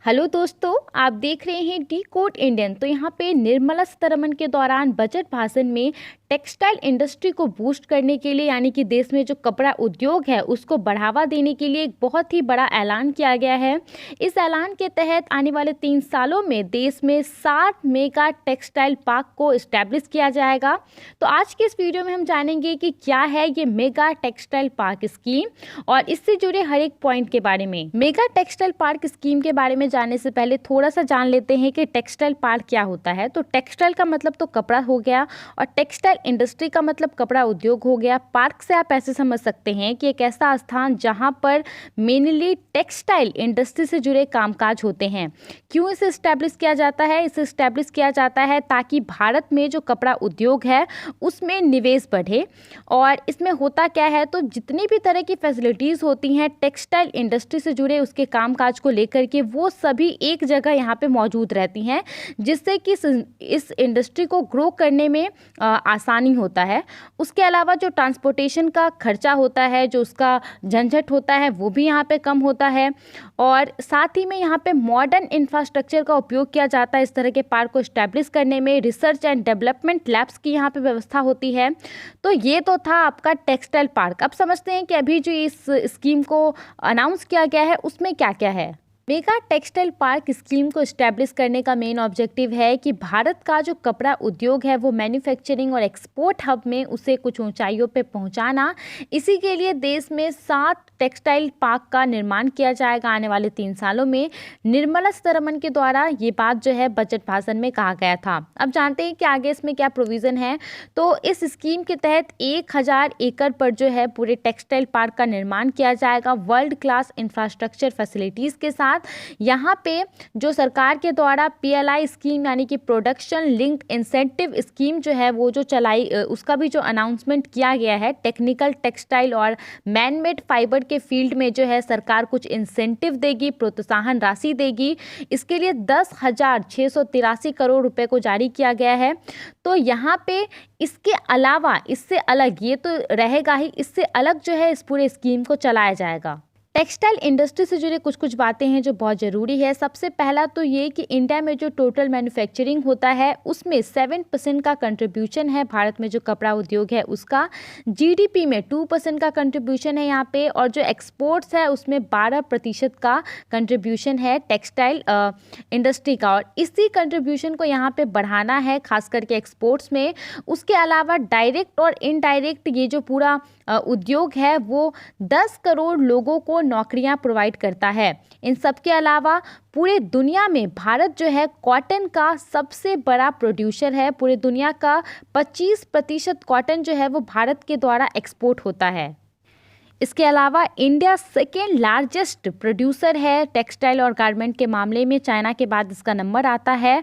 Hello दोस्तों, आप देख रहे हैं डी कोड इंडियन। तो यहाँ पे निर्मला सीतारमण के दौरान बजट भाषण में टेक्सटाइल इंडस्ट्री को बूस्ट करने के लिए, यानी कि देश में जो कपड़ा उद्योग है उसको बढ़ावा देने के लिए एक बहुत ही बड़ा ऐलान किया गया है। इस ऐलान के तहत आने वाले 3 सालों में देश में 7 मेगा टेक्सटाइल पार्क को इस्टेब्लिश किया जाएगा। तो आज के इस वीडियो में हम जानेंगे कि क्या है ये मेगा टेक्सटाइल पार्क स्कीम और इससे जुड़े हर एक पॉइंट के बारे में। मेगा टेक्सटाइल पार्क स्कीम के बारे में जानने से पहले थोड़ा सा जान लेते हैं कि टेक्सटाइल पार्क क्या होता है। तो टेक्सटाइल का मतलब तो कपड़ा हो गया और टेक्सटाइल इंडस्ट्री का मतलब कपड़ा उद्योग हो गया। पार्क से आप ऐसे समझ सकते हैं कि एक ऐसा स्थान जहां पर मेनली टेक्सटाइल इंडस्ट्री से जुड़े कामकाज होते हैं। क्यों इसे इस्टेब्लिश किया जाता है? इसे इस्टेब्लिश किया जाता है ताकि भारत में जो कपड़ा उद्योग है उसमें निवेश बढ़े। और इसमें होता क्या है, तो जितनी भी तरह की फैसिलिटीज़ होती हैं टेक्सटाइल इंडस्ट्री से जुड़े उसके कामकाज को लेकर के, वो सभी एक जगह यहाँ पे मौजूद रहती हैं, जिससे कि इस इंडस्ट्री को ग्रो करने में आसानी होता है। उसके अलावा जो ट्रांसपोर्टेशन का खर्चा होता है, जो उसका झंझट होता है, वो भी यहाँ पे कम होता है। और साथ ही में यहाँ पे मॉडर्न इंफ्रास्ट्रक्चर का उपयोग किया जाता है इस तरह के पार्क को इस्टेब्लिश करने में। रिसर्च एंड डेवलपमेंट लैब्स की यहाँ पे व्यवस्था होती है। तो ये तो था आपका टेक्सटाइल पार्क। अब समझते हैं कि अभी जो इस स्कीम को अनाउंस किया गया है उसमें क्या क्या है। मेगा टेक्सटाइल पार्क स्कीम को इस्टेब्लिश करने का मेन ऑब्जेक्टिव है कि भारत का जो कपड़ा उद्योग है वो मैन्युफैक्चरिंग और एक्सपोर्ट हब में उसे कुछ ऊंचाइयों पे पहुंचाना। इसी के लिए देश में 7 टेक्सटाइल पार्क का निर्माण किया जाएगा आने वाले 3 सालों में। निर्मला सीतारमण के द्वारा ये बात जो है बजट भाषण में कहा गया था। अब जानते हैं कि आगे इसमें क्या प्रोविज़न है। तो इस स्कीम के तहत 1000 एकड़ पर जो है पूरे टेक्सटाइल पार्क का निर्माण किया जाएगा वर्ल्ड क्लास इंफ्रास्ट्रक्चर फैसिलिटीज़ के साथ। यहाँ पे जो सरकार के द्वारा PLI स्कीम यानी कि प्रोडक्शन लिंक इंसेंटिव स्कीम जो है वो जो चलाई, उसका भी जो अनाउंसमेंट किया गया है। टेक्निकल टेक्सटाइल और मैनमेड फाइबर के फील्ड में जो है सरकार कुछ इंसेंटिव देगी, प्रोत्साहन राशि देगी। इसके लिए 10,683 करोड़ रुपए को जारी किया गया है। तो यहाँ पे इसके अलावा, इससे अलग, ये तो रहेगा ही, इससे अलग जो है इस पूरे स्कीम को चलाया जाएगा। टेक्सटाइल इंडस्ट्री से जुड़े कुछ कुछ बातें हैं जो बहुत ज़रूरी है। सबसे पहला तो ये कि इंडिया में जो टोटल मैन्युफैक्चरिंग होता है उसमें 7% का कंट्रीब्यूशन है। भारत में जो कपड़ा उद्योग है उसका GDP में 2% का कंट्रीब्यूशन है यहाँ पे। और जो एक्सपोर्ट्स है उसमें 12% का कंट्रीब्यूशन है टेक्सटाइल इंडस्ट्री का। और इसी कंट्रीब्यूशन को यहाँ पे बढ़ाना है, खास करके एक्सपोर्ट्स में। उसके अलावा डायरेक्ट और इनडायरेक्ट ये जो पूरा उद्योग है वो 10 करोड़ लोगों को नौकरियां प्रोवाइड करता है। इन सब के अलावा पूरे दुनिया में भारत जो है कॉटन का सबसे बड़ा प्रोड्यूसर है। पूरे दुनिया का 25% कॉटन जो है वो भारत के द्वारा एक्सपोर्ट होता है। इसके अलावा इंडिया सेकेंड लार्जेस्ट प्रोड्यूसर है टेक्सटाइल और गारमेंट के मामले में। चाइना के बाद इसका नंबर आता है।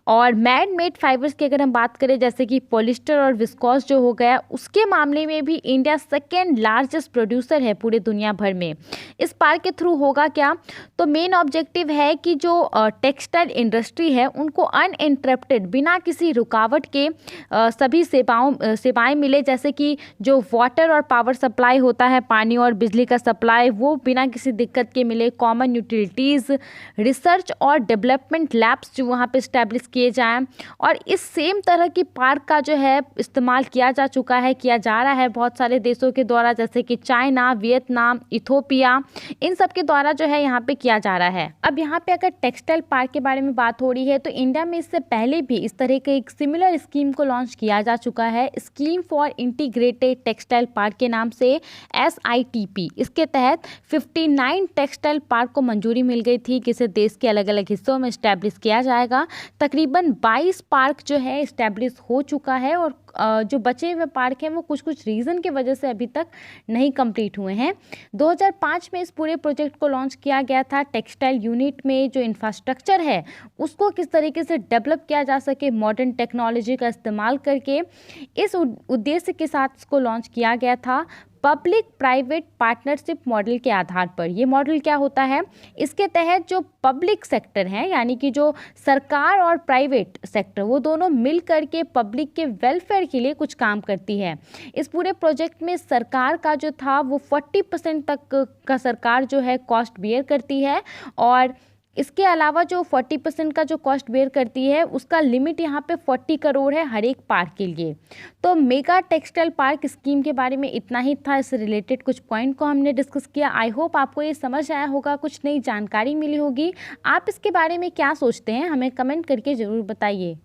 और मैन मेड फाइबर्स की अगर हम बात करें, जैसे कि पॉलिस्टर और विस्कोस जो हो गया, उसके मामले में भी इंडिया सेकेंड लार्जेस्ट प्रोड्यूसर है पूरे दुनिया भर में। इस पार्क के थ्रू होगा क्या, तो मेन ऑब्जेक्टिव है कि जो टेक्सटाइल इंडस्ट्री है उनको अनइंटरप्टेड, बिना किसी रुकावट के सभी सेवाएँ मिले। जैसे कि जो वाटर और पावर सप्लाई होता है, पानी और बिजली का सप्लाई, वो बिना किसी दिक्कत के मिले। कॉमन यूटिलिटीज़, रिसर्च और डेवलपमेंट लैब्स जो वहाँ पे इस्टेब्लिश किए जाएं। और इस सेम तरह की पार्क का जो है इस्तेमाल किया जा चुका है, किया जा रहा है बहुत सारे देशों के द्वारा, जैसे कि चाइना, वियतनाम, इथोपिया, इन सब के द्वारा जो है यहाँ पे किया जा रहा है। अब यहाँ पे अगर टेक्सटाइल पार्क के बारे में बात हो रही है तो इंडिया में इससे पहले भी इस तरह के एक सिमिलर स्कीम को लॉन्च किया जा चुका है, scheme for integrated textile park के नाम से, SITP। इसके तहत 59 टेक्सटाइल पार्क को मंजूरी मिल गई थी कि इसे देश के अलग अलग हिस्सों में इस्टेब्लिश किया जाएगा। तकरीबन 22 पार्क जो है इस्टेब्लिश हो चुका है। और जो बचे हुए पार्क हैं वो कुछ कुछ रीज़न की वजह से अभी तक नहीं कंप्लीट हुए हैं। 2005 में इस पूरे प्रोजेक्ट को लॉन्च किया गया था। टेक्सटाइल यूनिट में जो इंफ्रास्ट्रक्चर है उसको किस तरीके से डेवलप किया जा सके मॉडर्न टेक्नोलॉजी का इस्तेमाल करके, इस उद्देश्य के साथ इसको लॉन्च किया गया था पब्लिक प्राइवेट पार्टनरशिप मॉडल के आधार पर। ये मॉडल क्या होता है, इसके तहत जो पब्लिक सेक्टर है, यानी कि जो सरकार और प्राइवेट सेक्टर, वो दोनों मिल करके पब्लिक के वेलफेयर के लिए कुछ काम करती है। इस पूरे प्रोजेक्ट में सरकार का जो था वो 40% तक का सरकार जो है कॉस्ट बियर करती है और इसके अलावा जो 40% का जो कॉस्ट बेयर करती है उसका लिमिट यहाँ पे 40 करोड़ है हर एक पार्क के लिए। तो मेगा टेक्सटाइल पार्क स्कीम के बारे में इतना ही था, इससे रिलेटेड कुछ पॉइंट को हमने डिस्कस किया। आई होप आपको ये समझ आया होगा, कुछ नई जानकारी मिली होगी। आप इसके बारे में क्या सोचते हैं हमें कमेंट करके ज़रूर बताइए।